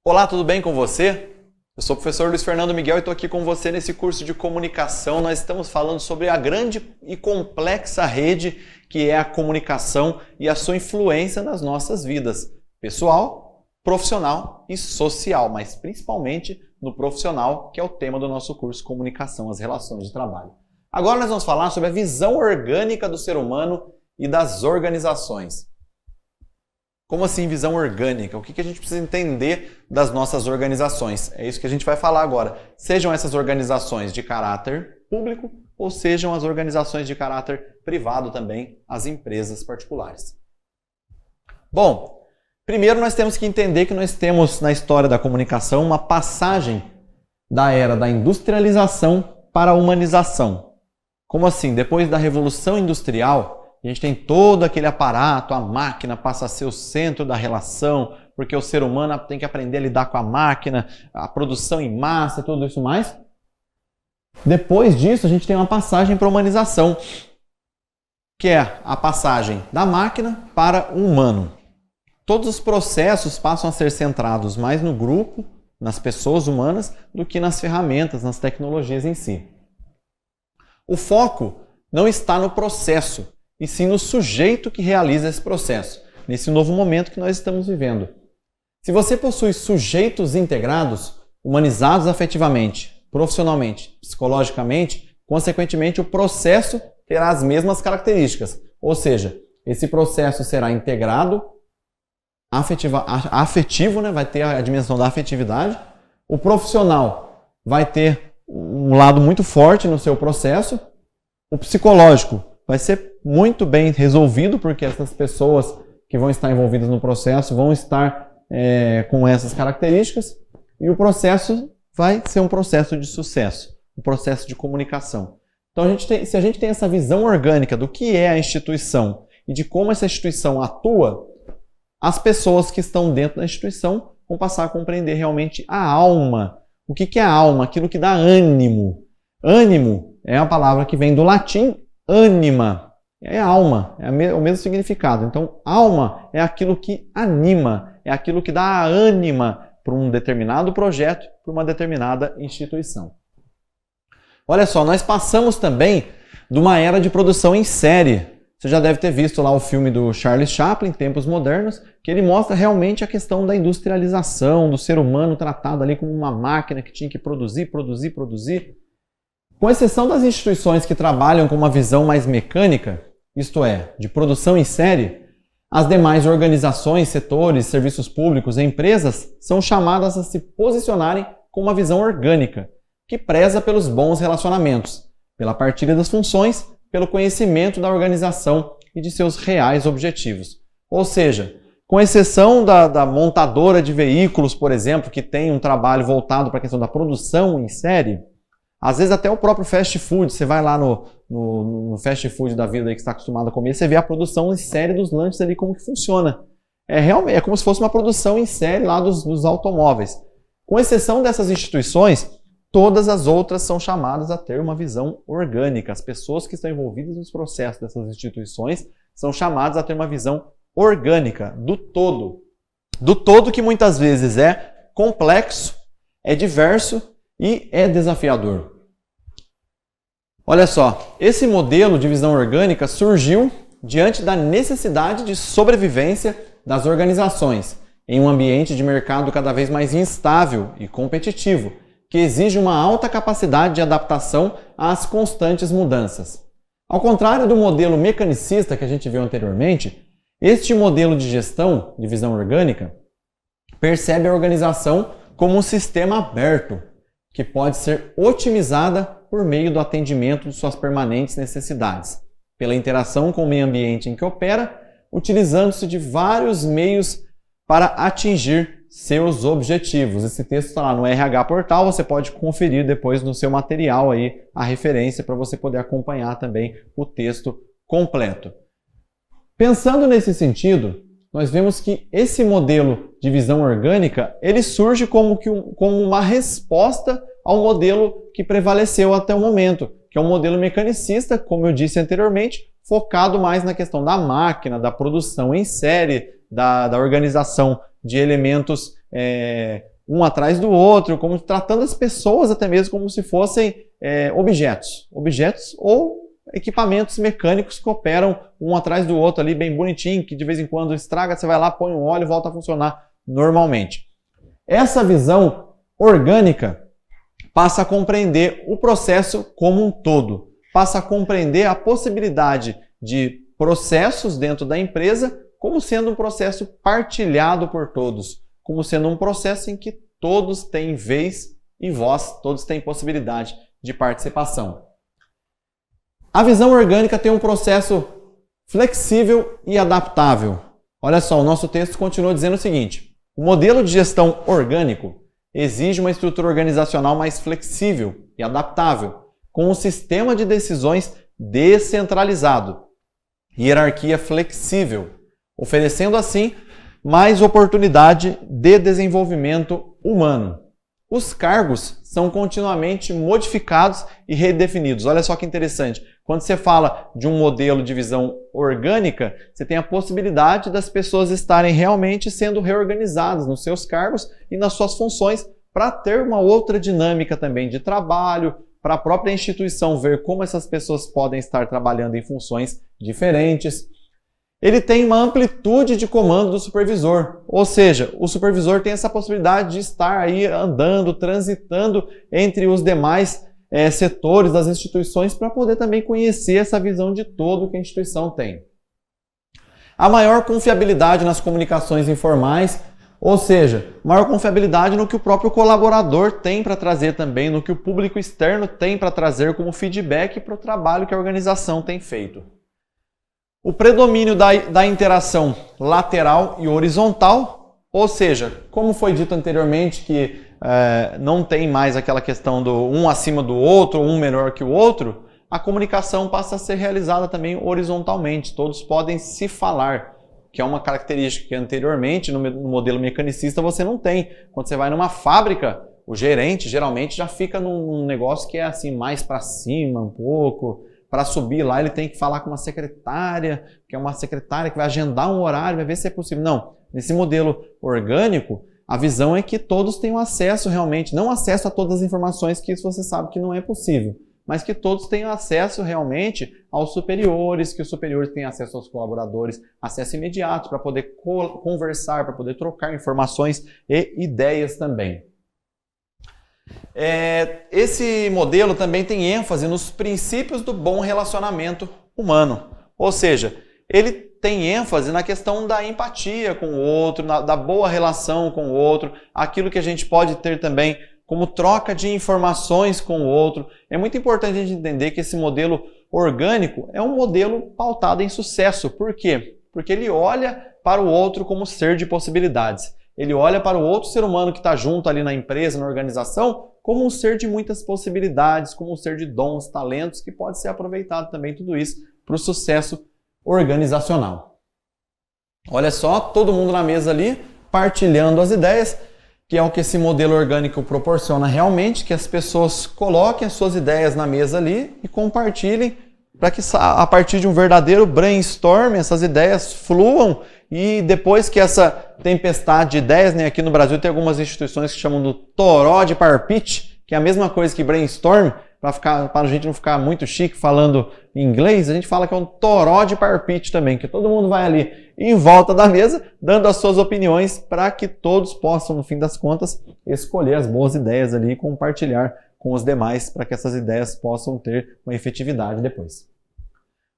Olá, tudo bem com você? Eu sou o professor Luiz Fernando Miguel e estou aqui com você nesse curso de comunicação. Nós estamos falando sobre a grande e complexa rede que é a comunicação e a sua influência nas nossas vidas, pessoal, profissional e social, mas principalmente no profissional, que é o tema do nosso curso Comunicação, as relações de trabalho. Agora nós vamos falar sobre a visão orgânica do ser humano e das organizações. Como assim visão orgânica? O que a gente precisa entender das nossas organizações? É isso que a gente vai falar agora. Sejam essas organizações de caráter público ou sejam as organizações de caráter privado também, as empresas particulares. Bom, primeiro nós temos que entender que nós temos na história da comunicação uma passagem da era da industrialização para a humanização. Como assim? Depois da Revolução Industrial, a gente tem todo aquele aparato, a máquina passa a ser o centro da relação, porque o ser humano tem que aprender a lidar com a máquina, a produção em massa, tudo isso mais. Depois disso, a gente tem uma passagem para a humanização, que é a passagem da máquina para o humano. Todos os processos passam a ser centrados mais no grupo, nas pessoas humanas, do que nas ferramentas, nas tecnologias em si. O foco não está no processo, e sim no sujeito que realiza esse processo, nesse novo momento que nós estamos vivendo. Se você possui sujeitos integrados, humanizados afetivamente, profissionalmente, psicologicamente, consequentemente o processo terá as mesmas características, ou seja, esse processo será integrado, afetivo, né? Vai ter a dimensão da afetividade, o profissional vai ter um lado muito forte no seu processo, o psicológico vai ser muito bem resolvido, porque essas pessoas que vão estar envolvidas no processo vão estar com essas características, e o processo vai ser um processo de sucesso, um processo de comunicação. Então, se a gente tem essa visão orgânica do que é a instituição e de como essa instituição atua, as pessoas que estão dentro da instituição vão passar a compreender realmente a alma. O que é a alma? Aquilo que dá ânimo. Ânimo é a palavra que vem do latim ânima, é alma, é o mesmo significado. Então, alma é aquilo que anima, é aquilo que dá ânima para um determinado projeto, para uma determinada instituição. Olha só, nós passamos também de uma era de produção em série. Você já deve ter visto lá o filme do Charles Chaplin, Tempos Modernos, que ele mostra realmente a questão da industrialização, do ser humano tratado ali como uma máquina que tinha que produzir. Com exceção das instituições que trabalham com uma visão mais mecânica, isto é, de produção em série, as demais organizações, setores, serviços públicos e empresas são chamadas a se posicionarem com uma visão orgânica, que preza pelos bons relacionamentos, pela partilha das funções, pelo conhecimento da organização e de seus reais objetivos. Ou seja, com exceção da montadora de veículos, por exemplo, que tem um trabalho voltado para a questão da produção em série, às vezes até o próprio fast food, você vai lá no fast food da vida aí que você está acostumado a comer, você vê a produção em série dos lanches ali, como que funciona. É como se fosse uma produção em série lá dos automóveis. Com exceção dessas instituições, todas as outras são chamadas a ter uma visão orgânica. As pessoas que estão envolvidas nos processos dessas instituições são chamadas a ter uma visão orgânica, do todo. Do todo, que muitas vezes é complexo, é diverso e é desafiador. Olha só, esse modelo de visão orgânica surgiu diante da necessidade de sobrevivência das organizações em um ambiente de mercado cada vez mais instável e competitivo, que exige uma alta capacidade de adaptação às constantes mudanças. Ao contrário do modelo mecanicista que a gente viu anteriormente, este modelo de gestão de visão orgânica percebe a organização como um sistema aberto, que pode ser otimizada por meio do atendimento de suas permanentes necessidades, pela interação com o meio ambiente em que opera, utilizando-se de vários meios para atingir seus objetivos. Esse texto está lá no RH Portal, você pode conferir depois no seu material aí a referência para você poder acompanhar também o texto completo. Pensando nesse sentido, nós vemos que esse modelo de visão orgânica, ele surge como uma resposta ao modelo que prevaleceu até o momento, que é um modelo mecanicista, como eu disse anteriormente, focado mais na questão da máquina, da produção em série, da organização de elementos um atrás do outro, como tratando as pessoas até mesmo como se fossem objetos ou equipamentos mecânicos que operam um atrás do outro ali bem bonitinho, que de vez em quando estraga, você vai lá, põe um óleo e volta a funcionar normalmente. Essa visão orgânica passa a compreender o processo como um todo, passa a compreender a possibilidade de processos dentro da empresa como sendo um processo partilhado por todos, como sendo um processo em que todos têm vez e voz, todos têm possibilidade de participação. A visão orgânica tem um processo flexível e adaptável. Olha só, o nosso texto continua dizendo o seguinte: o modelo de gestão orgânico exige uma estrutura organizacional mais flexível e adaptável, com um sistema de decisões descentralizado, hierarquia flexível, oferecendo assim mais oportunidade de desenvolvimento humano. Os cargos são continuamente modificados e redefinidos. Olha só que interessante. Quando você fala de um modelo de visão orgânica, você tem a possibilidade das pessoas estarem realmente sendo reorganizadas nos seus cargos e nas suas funções para ter uma outra dinâmica também de trabalho, para a própria instituição ver como essas pessoas podem estar trabalhando em funções diferentes. Ele tem uma amplitude de comando do supervisor, ou seja, o supervisor tem essa possibilidade de estar aí andando, transitando entre os demais setores das instituições para poder também conhecer essa visão de todo que a instituição tem. A maior confiabilidade nas comunicações informais, ou seja, maior confiabilidade no que o próprio colaborador tem para trazer também, no que o público externo tem para trazer como feedback para o trabalho que a organização tem feito. O predomínio da interação lateral e horizontal, ou seja, como foi dito anteriormente que não tem mais aquela questão do um acima do outro, um melhor que o outro, a comunicação passa a ser realizada também horizontalmente, todos podem se falar, que é uma característica que anteriormente no modelo mecanicista você não tem. Quando você vai numa fábrica, o gerente geralmente já fica num negócio que é assim mais para cima um pouco. Para subir lá, ele tem que falar com uma secretária, que é uma secretária que vai agendar um horário, vai ver se é possível. Não, nesse modelo orgânico, a visão é que todos tenham acesso realmente, não acesso a todas as informações, que isso você sabe que não é possível, mas que todos tenham acesso realmente aos superiores, que os superiores tenham acesso aos colaboradores, acesso imediato para poder conversar, para poder trocar informações e ideias também. Esse modelo também tem ênfase nos princípios do bom relacionamento humano, ou seja, ele tem ênfase na questão da empatia com o outro, da boa relação com o outro, aquilo que a gente pode ter também como troca de informações com o outro. É muito importante a gente entender que esse modelo orgânico é um modelo pautado em sucesso. Por quê? Porque ele olha para o outro como ser de possibilidades. Ele olha para o outro ser humano que está junto ali na empresa, na organização, como um ser de muitas possibilidades, como um ser de dons, talentos, que pode ser aproveitado também tudo isso para o sucesso organizacional. Olha só, todo mundo na mesa ali, partilhando as ideias, que é o que esse modelo orgânico proporciona realmente, que as pessoas coloquem as suas ideias na mesa ali e compartilhem, para que a partir de um verdadeiro brainstorm, essas ideias fluam. E depois que essa tempestade de ideias, né, aqui no Brasil tem algumas instituições que chamam do toró de parpite, que é a mesma coisa que brainstorm, para a gente não ficar muito chique falando em inglês, a gente fala que é um toró de parpite também, que todo mundo vai ali em volta da mesa, dando as suas opiniões para que todos possam, no fim das contas, escolher as boas ideias ali e compartilhar com os demais para que essas ideias possam ter uma efetividade depois.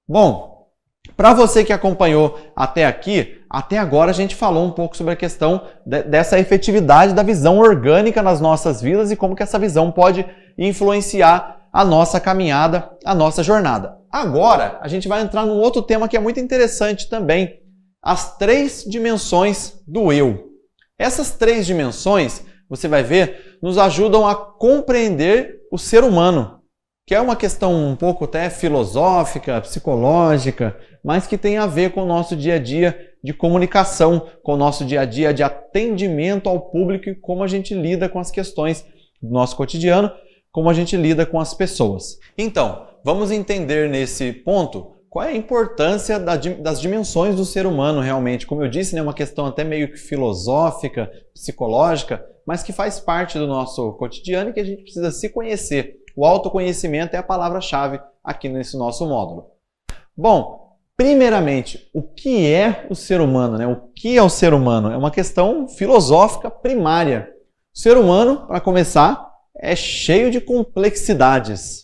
Bom, para você que acompanhou até aqui, até agora a gente falou um pouco sobre a questão dessa efetividade da visão orgânica nas nossas vidas e como que essa visão pode influenciar a nossa caminhada, a nossa jornada. Agora, a gente vai entrar num outro tema que é muito interessante também, as 3 dimensões do eu. Essas 3 dimensões, você vai ver, nos ajudam a compreender o ser humano, que é uma questão um pouco até filosófica, psicológica, mas que tem a ver com o nosso dia a dia de comunicação, com o nosso dia a dia de atendimento ao público e como a gente lida com as questões do nosso cotidiano, como a gente lida com as pessoas. Então, vamos entender nesse ponto qual é a importância das dimensões do ser humano realmente. Como eu disse, né, uma questão até meio que filosófica, psicológica, mas que faz parte do nosso cotidiano e que a gente precisa se conhecer. O autoconhecimento é a palavra-chave aqui nesse nosso módulo. Bom, primeiramente, o que é o ser humano, né? O que é o ser humano? É uma questão filosófica primária. O ser humano, para começar, é cheio de complexidades.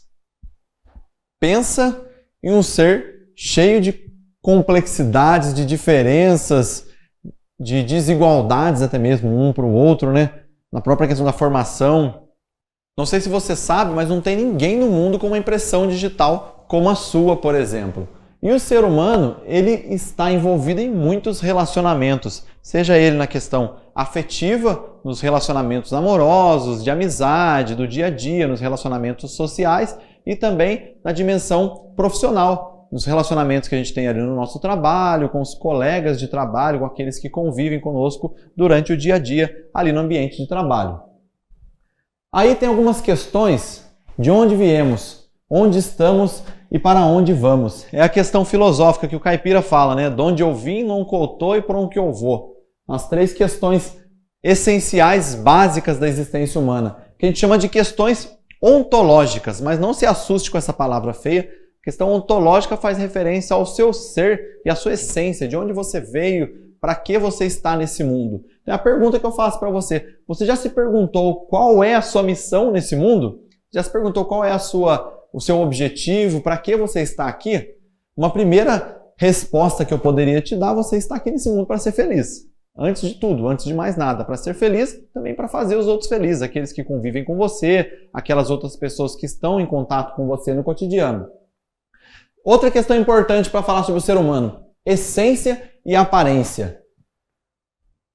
Pensa em um ser cheio de complexidades, de diferenças, de desigualdades até mesmo um para o outro, né? Na própria questão da formação. Não sei se você sabe, mas não tem ninguém no mundo com uma impressão digital como a sua, por exemplo. E o ser humano, ele está envolvido em muitos relacionamentos, seja ele na questão afetiva, nos relacionamentos amorosos, de amizade, do dia a dia, nos relacionamentos sociais e também na dimensão profissional, nos relacionamentos que a gente tem ali no nosso trabalho, com os colegas de trabalho, com aqueles que convivem conosco durante o dia a dia ali no ambiente de trabalho. Aí tem algumas questões de onde viemos, onde estamos e para onde vamos. É a questão filosófica que o Caipira fala, né? De onde eu vim, não coutou e por onde eu vou. As 3 questões essenciais, básicas da existência humana, que a gente chama de questões ontológicas, mas não se assuste com essa palavra feia. A questão ontológica faz referência ao seu ser e à sua essência, de onde você veio, para que você está nesse mundo. Então, a pergunta que eu faço para você, você já se perguntou qual é a sua missão nesse mundo? Já se perguntou qual é o seu objetivo, para que você está aqui? Uma primeira resposta que eu poderia te dar, você está aqui nesse mundo para ser feliz. Antes de tudo, antes de mais nada, para ser feliz, também para fazer os outros felizes, aqueles que convivem com você, aquelas outras pessoas que estão em contato com você no cotidiano. Outra questão importante para falar sobre o ser humano, essência e aparência.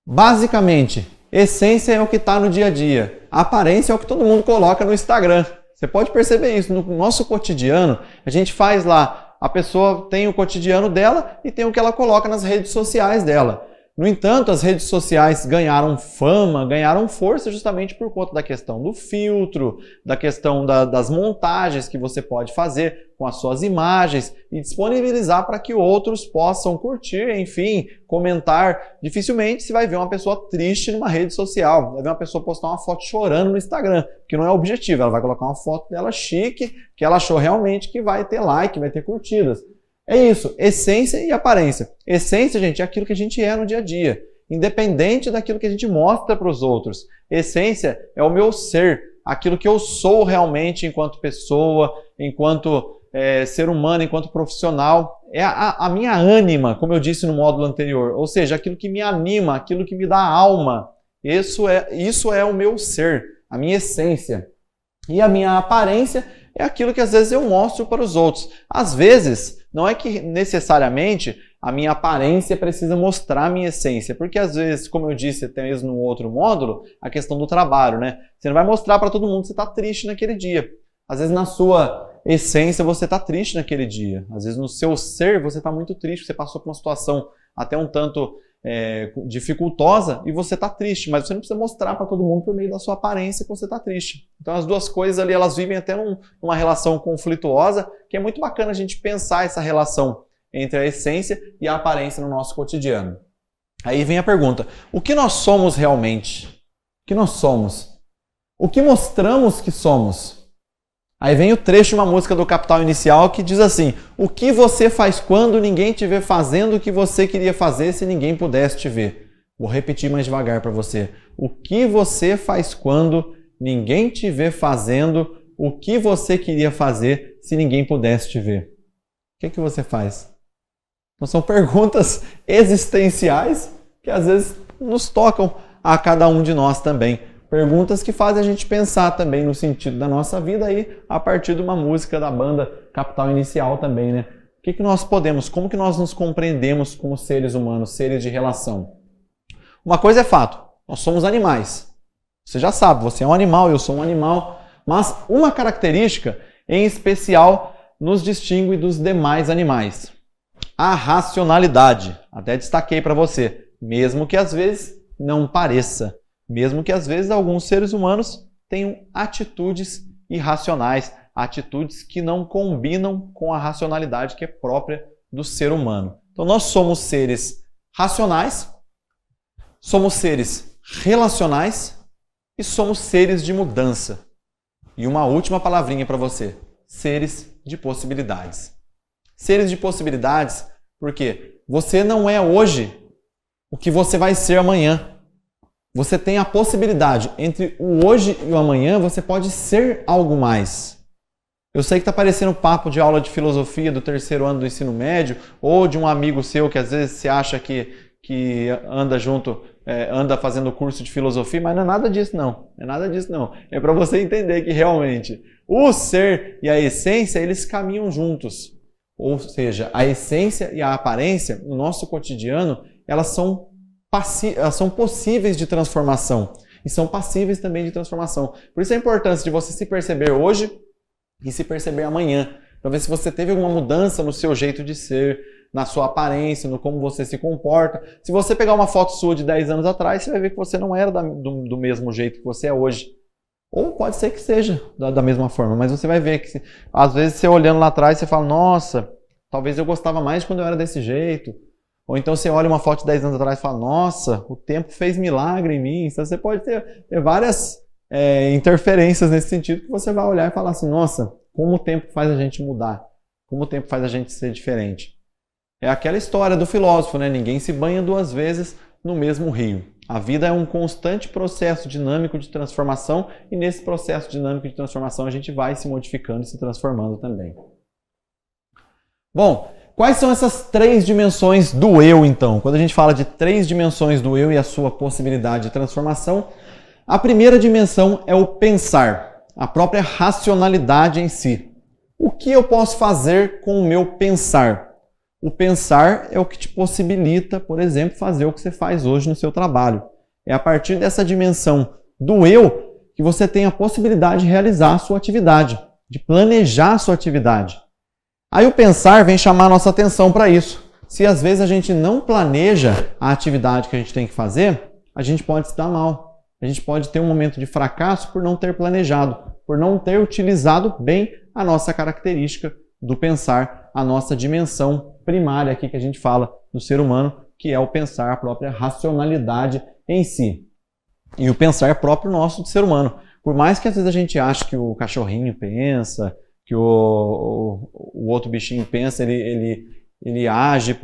Basicamente, essência é o que está no dia a dia, aparência é o que todo mundo coloca no Instagram. Você pode perceber isso, no nosso cotidiano, a gente faz lá, a pessoa tem o cotidiano dela e tem o que ela coloca nas redes sociais dela. No entanto, as redes sociais ganharam fama, ganharam força justamente por conta da questão do filtro, da questão das montagens que você pode fazer com as suas imagens e disponibilizar para que outros possam curtir, enfim, comentar. Dificilmente se vai ver uma pessoa triste numa rede social, vai ver uma pessoa postar uma foto chorando no Instagram, que não é o objetivo, ela vai colocar uma foto dela chique, que ela achou realmente que vai ter like, vai ter curtidas. É isso, essência e aparência. Essência, gente, é aquilo que a gente é no dia a dia, independente daquilo que a gente mostra para os outros. Essência é o meu ser, aquilo que eu sou realmente enquanto pessoa, enquanto ser humano, enquanto profissional. É a minha ânima, como eu disse no módulo anterior, ou seja, aquilo que me anima, aquilo que me dá alma. Isso é o meu ser, a minha essência. E a minha aparência é aquilo que às vezes eu mostro para os outros. Às vezes, não é que necessariamente a minha aparência precisa mostrar a minha essência, porque às vezes, como eu disse até mesmo no outro módulo, a questão do trabalho, né? Você não vai mostrar para todo mundo que você está triste naquele dia. Às vezes na sua essência você está triste naquele dia. Às vezes no seu ser você está muito triste, você passou por uma situação até um tanto dificultosa e você está triste, mas você não precisa mostrar para todo mundo por meio da sua aparência que você está triste. Então as duas coisas ali, elas vivem até numa relação conflituosa, que é muito bacana a gente pensar essa relação entre a essência e a aparência no nosso cotidiano. Aí vem a pergunta, o que nós somos realmente? O que nós somos? O que mostramos que somos? Aí vem o trecho de uma música do Capital Inicial que diz assim: o que você faz quando ninguém te vê fazendo o que você queria fazer se ninguém pudesse te ver? Vou repetir mais devagar para você. O que você faz quando ninguém te vê fazendo o que você queria fazer se ninguém pudesse te ver? O que você faz? Então são perguntas existenciais que às vezes nos tocam a cada um de nós também. Perguntas que fazem a gente pensar também no sentido da nossa vida aí, a partir de uma música da banda Capital Inicial também, né? O que nós podemos, como que nós nos compreendemos como seres humanos, seres de relação? Uma coisa é fato, nós somos animais. Você já sabe, você é um animal, eu sou um animal, mas uma característica em especial nos distingue dos demais animais. A racionalidade. Até destaquei para você, mesmo que às vezes não pareça. Mesmo que às vezes alguns seres humanos tenham atitudes irracionais, atitudes que não combinam com a racionalidade que é própria do ser humano. Então nós somos seres racionais, somos seres relacionais e somos seres de mudança. E uma última palavrinha para você: seres de possibilidades. Seres de possibilidades, porque você não é hoje o que você vai ser amanhã. Você tem a possibilidade, entre o hoje e o amanhã, você pode ser algo mais. Eu sei que está parecendo papo de aula de filosofia do 3º ano do ensino médio, ou de um amigo seu que às vezes você acha que anda junto, anda fazendo curso de filosofia, mas não é nada disso não. Não é nada disso não. É para você entender que realmente o ser e a essência, eles caminham juntos. Ou seja, a essência e a aparência, no nosso cotidiano, elas são possíveis de transformação e são passíveis também de transformação. Por isso a importância de você se perceber hoje e se perceber amanhã, para ver se você teve alguma mudança no seu jeito de ser, na sua aparência, no como você se comporta. Se você pegar uma foto sua de 10 anos atrás, você vai ver que você não era do mesmo jeito que você é hoje. Ou pode ser que seja da mesma forma, mas você vai ver que às vezes você olhando lá atrás, você fala, nossa, talvez eu gostava mais quando eu era desse jeito. Ou então você olha uma foto de 10 anos atrás e fala, nossa, o tempo fez milagre em mim. Então você pode ter várias interferências nesse sentido que você vai olhar e falar assim, nossa, como o tempo faz a gente mudar, como o tempo faz a gente ser diferente. É aquela história do filósofo, né? Ninguém se banha 2 vezes no mesmo rio. A vida é um constante processo dinâmico de transformação e nesse processo dinâmico de transformação a gente vai se modificando e se transformando também. Bom, quais são essas 3 dimensões do eu, então? Quando a gente fala de 3 dimensões do eu e a sua possibilidade de transformação, a primeira dimensão é o pensar, a própria racionalidade em si. O que eu posso fazer com o meu pensar? O pensar é o que te possibilita, por exemplo, fazer o que você faz hoje no seu trabalho. É a partir dessa dimensão do eu que você tem a possibilidade de realizar a sua atividade, de planejar a sua atividade. Aí o pensar vem chamar a nossa atenção para isso. Se às vezes a gente não planeja a atividade que a gente tem que fazer, a gente pode se dar mal. A gente pode ter um momento de fracasso por não ter planejado, por não ter utilizado bem a nossa característica do pensar, a nossa dimensão primária aqui que a gente fala do ser humano, que é o pensar, a própria racionalidade em si. E o pensar próprio nosso do ser humano. Por mais que às vezes a gente ache que o cachorrinho pensa, que o outro bichinho pensa, ele age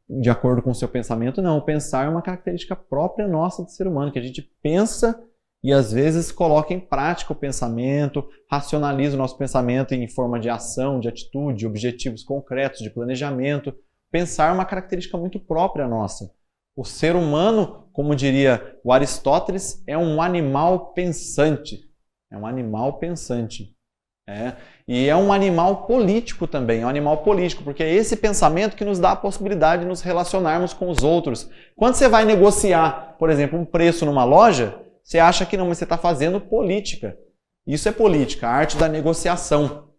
de acordo com o seu pensamento. Não, o pensar é uma característica própria nossa do ser humano, que a gente pensa e às vezes coloca em prática o pensamento, racionaliza o nosso pensamento em forma de ação, de atitude, de objetivos concretos, de planejamento. Pensar é uma característica muito própria nossa. O ser humano, como diria o Aristóteles, é um animal pensante. É um animal pensante. E é um animal político também, é um animal político, porque é esse pensamento que nos dá a possibilidade de nos relacionarmos com os outros. Quando você vai negociar, por exemplo, um preço numa loja, você acha que não, mas você está fazendo política. Isso é política, a arte da negociação.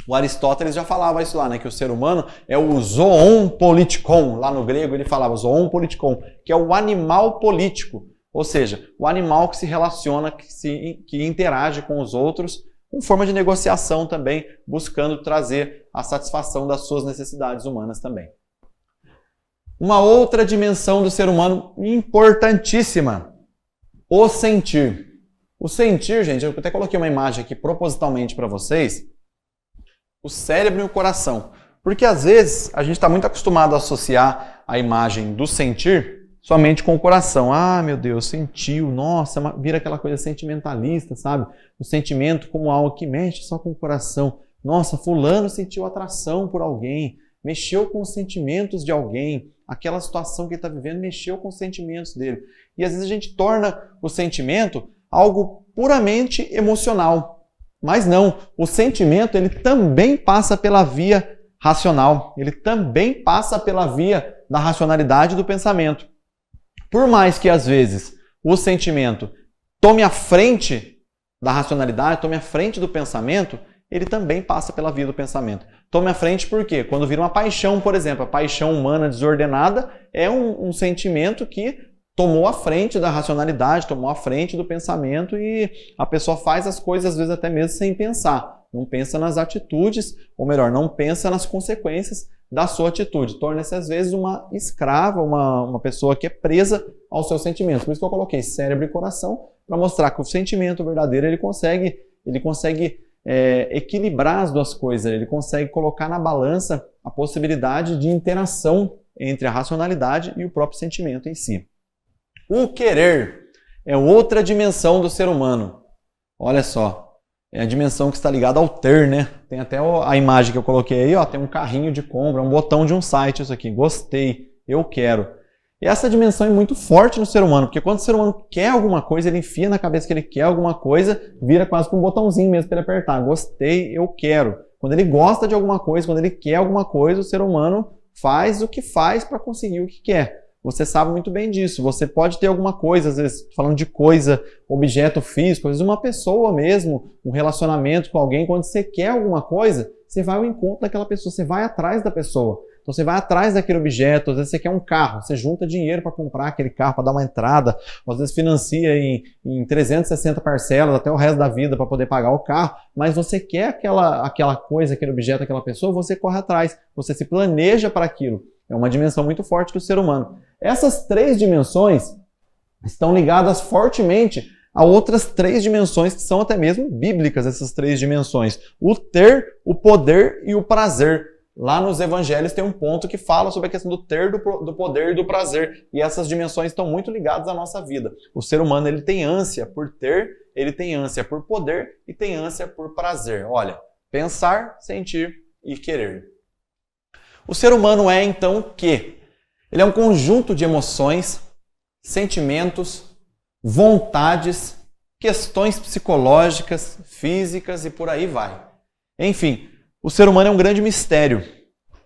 O Aristóteles já falava isso lá, né? Que o ser humano é o zoon politikon. Lá no grego ele falava zoon politikon, que é o animal político. Ou seja, o animal que se relaciona, que interage com os outros, com forma de negociação também, buscando trazer a satisfação das suas necessidades humanas também. Uma outra dimensão do ser humano importantíssima. O sentir. O sentir, gente, eu até coloquei uma imagem aqui propositalmente para vocês. O cérebro e o coração. Porque às vezes a gente está muito acostumado a associar a imagem do sentir somente com o coração. Ah, meu Deus, sentiu, nossa, vira aquela coisa sentimentalista, sabe? O sentimento como algo que mexe só com o coração. Nossa, fulano sentiu atração por alguém, mexeu com os sentimentos de alguém. Aquela situação que ele está vivendo mexeu com os sentimentos dele. E às vezes a gente torna o sentimento algo puramente emocional. Mas não, o sentimento ele também passa pela via racional. Ele também passa pela via da racionalidade do pensamento. Por mais que às vezes o sentimento tome a frente da racionalidade, tome a frente do pensamento, ele também passa pela via do pensamento. Tome a frente por quê? Quando vira uma paixão, por exemplo, a paixão humana desordenada é um sentimento que tomou a frente da racionalidade, tomou a frente do pensamento e a pessoa faz as coisas às vezes até mesmo sem pensar. Não pensa nas atitudes, ou melhor, não pensa nas consequências da sua atitude. Torna-se, às vezes, uma escrava, uma pessoa que é presa aos seus sentimentos. Por isso que eu coloquei cérebro e coração, para mostrar que o sentimento verdadeiro ele consegue equilibrar as duas coisas, ele consegue colocar na balança a possibilidade de interação entre a racionalidade e o próprio sentimento em si. O querer é outra dimensão do ser humano. Olha só, é a dimensão que está ligada ao ter, né? Tem até a imagem que eu coloquei aí, ó, tem um carrinho de compra, um botão de um site, isso aqui, gostei, eu quero. E essa dimensão é muito forte no ser humano, porque quando o ser humano quer alguma coisa, ele enfia na cabeça que ele quer alguma coisa, vira quase que um botãozinho mesmo para ele apertar. Gostei, eu quero. Quando ele gosta de alguma coisa, quando ele quer alguma coisa, o ser humano faz o que faz para conseguir o que quer. Você sabe muito bem disso. Você pode ter alguma coisa, às vezes falando de coisa, objeto físico, às vezes uma pessoa mesmo, um relacionamento com alguém. Quando você quer alguma coisa, você vai ao encontro daquela pessoa, você vai atrás da pessoa. Então você vai atrás daquele objeto, às vezes você quer um carro, você junta dinheiro para comprar aquele carro, para dar uma entrada, ou às vezes financia em 360 parcelas até o resto da vida para poder pagar o carro, mas você quer aquela coisa, aquele objeto, aquela pessoa, você corre atrás, você se planeja para aquilo. É uma dimensão muito forte do ser humano. Essas três dimensões estão ligadas fortemente a outras três dimensões que são até mesmo bíblicas, essas três dimensões. O ter, o poder e o prazer. Lá nos evangelhos tem um ponto que fala sobre a questão do ter, do poder e do prazer. E essas dimensões estão muito ligadas à nossa vida. O ser humano ele tem ânsia por ter, ele tem ânsia por poder e tem ânsia por prazer. Olha, pensar, sentir e querer. O ser humano é então o quê? Ele é um conjunto de emoções, sentimentos, vontades, questões psicológicas, físicas e por aí vai. Enfim, o ser humano é um grande mistério.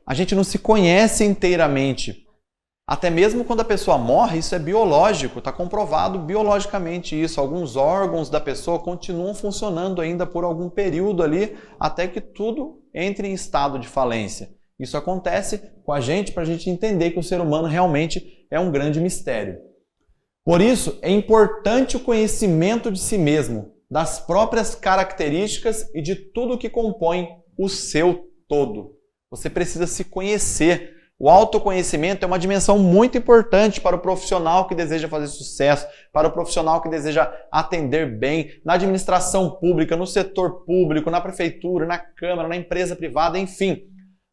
A gente não se conhece inteiramente. Até mesmo quando a pessoa morre, isso é biológico, está comprovado biologicamente isso. Alguns órgãos da pessoa continuam funcionando ainda por algum período ali, até que tudo entre em estado de falência. Isso acontece com a gente para a gente entender que o ser humano realmente é um grande mistério. Por isso, é importante o conhecimento de si mesmo, das próprias características e de tudo que compõe o seu todo. Você precisa se conhecer. O autoconhecimento é uma dimensão muito importante para o profissional que deseja fazer sucesso, para o profissional que deseja atender bem, na administração pública, no setor público, na prefeitura, na Câmara, na empresa privada, enfim.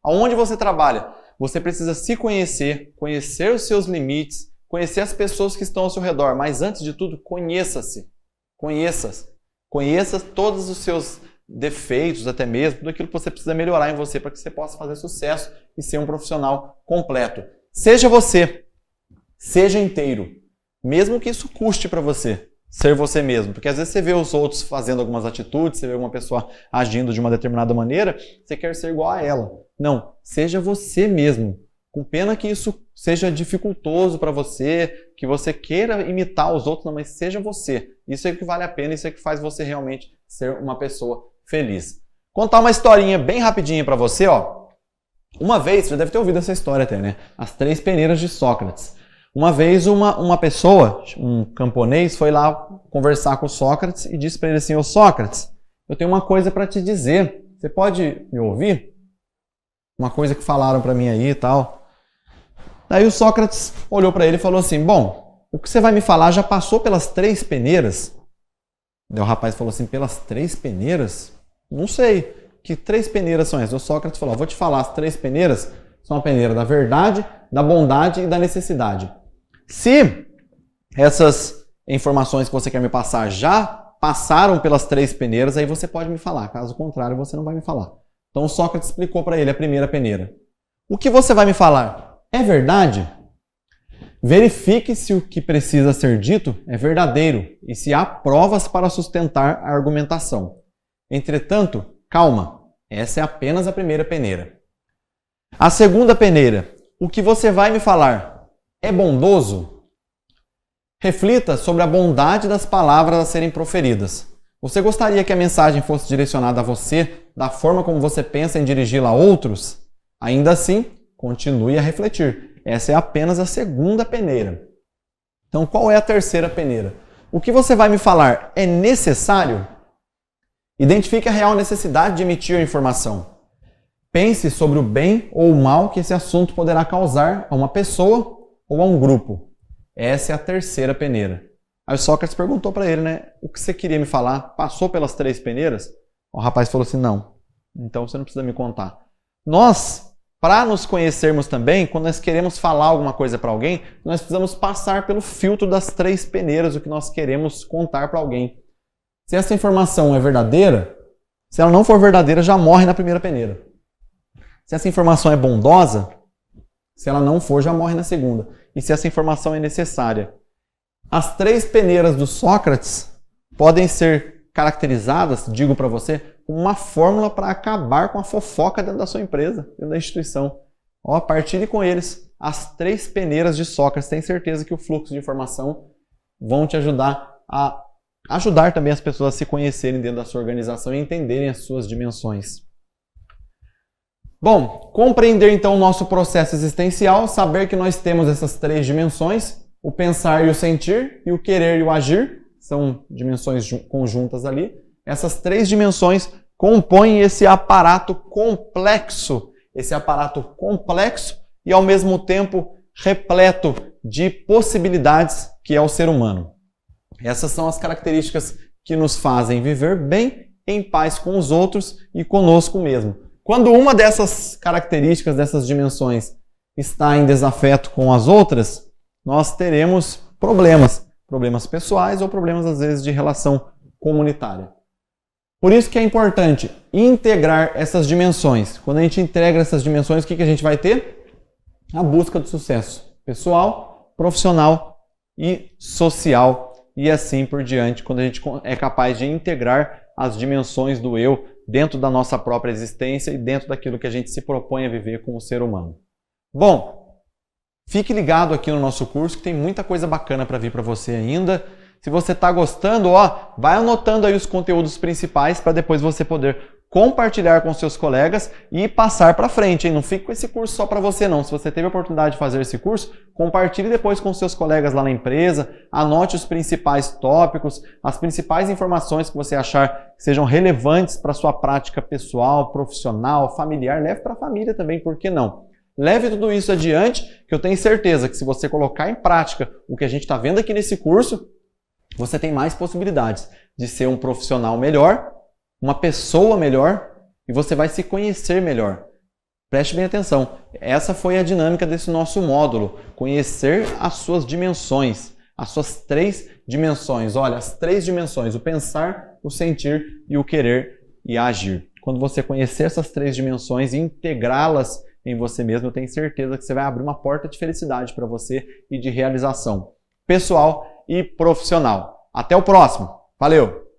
Aonde você trabalha, você precisa se conhecer, conhecer os seus limites, conhecer as pessoas que estão ao seu redor, mas antes de tudo, conheça-se. Conheça todos os seus defeitos, até mesmo, tudo aquilo que você precisa melhorar em você para que você possa fazer sucesso e ser um profissional completo. Seja você, seja inteiro, mesmo que isso custe para você ser você mesmo, porque às vezes você vê os outros fazendo algumas atitudes, você vê uma pessoa agindo de uma determinada maneira, você quer ser igual a ela. Não, seja você mesmo. Com pena que isso seja dificultoso para você, que você queira imitar os outros, não, mas seja você. Isso é que vale a pena, isso é que faz você realmente ser uma pessoa feliz. Contar uma historinha bem rapidinha para você, ó. Uma vez, você já deve ter ouvido essa história até, né? As 3 peneiras de Sócrates. Uma vez uma pessoa, um camponês, foi lá conversar com Sócrates e disse para ele assim: ô Sócrates, eu tenho uma coisa para te dizer. Você pode me ouvir? Uma coisa que falaram para mim aí e tal. Daí o Sócrates olhou para ele e falou assim: bom, o que você vai me falar já passou pelas 3 peneiras? Daí o rapaz falou assim: pelas 3 peneiras? Não sei. Que 3 peneiras são essas? O Sócrates falou: vou te falar, as 3 peneiras são a peneira da verdade, da bondade e da necessidade. Se essas informações que você quer me passar já passaram pelas 3 peneiras, aí você pode me falar. Caso contrário, você não vai me falar. Então Sócrates explicou para ele a primeira peneira. O que você vai me falar é verdade? Verifique se o que precisa ser dito é verdadeiro e se há provas para sustentar a argumentação. Entretanto, calma, essa é apenas a primeira peneira. A segunda peneira, o que você vai me falar é bondoso? Reflita sobre a bondade das palavras a serem proferidas. Você gostaria que a mensagem fosse direcionada a você, da forma como você pensa em dirigi-la a outros? Ainda assim, continue a refletir. Essa é apenas a segunda peneira. Então, qual é a terceira peneira? O que você vai me falar é necessário? Identifique a real necessidade de emitir a informação. Pense sobre o bem ou o mal que esse assunto poderá causar a uma pessoa ou a um grupo. Essa é a terceira peneira. Aí o Sócrates perguntou para ele, né? O que você queria me falar? Passou pelas 3 peneiras? O rapaz falou assim, não. Então você não precisa me contar. Nós, para nos conhecermos também, quando nós queremos falar alguma coisa para alguém, nós precisamos passar pelo filtro das 3 peneiras, o que nós queremos contar para alguém. Se essa informação é verdadeira, se ela não for verdadeira, já morre na primeira peneira. Se essa informação é bondosa, se ela não for, já morre na segunda. E se essa informação é necessária. As 3 peneiras do Sócrates podem ser caracterizadas, digo para você, como uma fórmula para acabar com a fofoca dentro da sua empresa, dentro da instituição. Ó, partilhe com eles as 3 peneiras de Sócrates. Tenho certeza que o fluxo de informação vão te ajudar a ajudar também as pessoas a se conhecerem dentro da sua organização e entenderem as suas dimensões. Bom, compreender então o nosso processo existencial, saber que nós temos essas 3 dimensões, o pensar e o sentir, e o querer e o agir, são dimensões conjuntas ali. Essas 3 dimensões compõem esse aparato complexo e ao mesmo tempo repleto de possibilidades que é o ser humano. Essas são as características que nos fazem viver bem, em paz com os outros e conosco mesmo. Quando uma dessas características, dessas dimensões, está em desafeto com as outras, nós teremos problemas pessoais ou problemas, às vezes, de relação comunitária. Por isso que é importante integrar essas dimensões. Quando a gente integra essas dimensões, o que a gente vai ter? A busca do sucesso pessoal, profissional e social. E assim por diante, quando a gente é capaz de integrar as dimensões do eu dentro da nossa própria existência e dentro daquilo que a gente se propõe a viver como ser humano. Bom, fique ligado aqui no nosso curso que tem muita coisa bacana para vir para você ainda. Se você está gostando, ó, vai anotando aí os conteúdos principais para depois você poder compartilhar com seus colegas e passar para frente, hein? Não fique com esse curso só para você não. Se você teve a oportunidade de fazer esse curso, compartilhe depois com seus colegas lá na empresa, anote os principais tópicos, as principais informações que você achar que sejam relevantes para a sua prática pessoal, profissional, familiar. Leve para a família também, por que não? Leve tudo isso adiante, que eu tenho certeza que se você colocar em prática o que a gente está vendo aqui nesse curso, você tem mais possibilidades de ser um profissional melhor, uma pessoa melhor e você vai se conhecer melhor. Preste bem atenção. Essa foi a dinâmica desse nosso módulo. Conhecer as suas dimensões, as suas 3 dimensões. Olha, as 3 dimensões, o pensar, o sentir e o querer e agir. Quando você conhecer essas 3 dimensões e integrá-las em você mesmo, eu tenho certeza que você vai abrir uma porta de felicidade para você e de realização pessoal e profissional. Até o próximo. Valeu!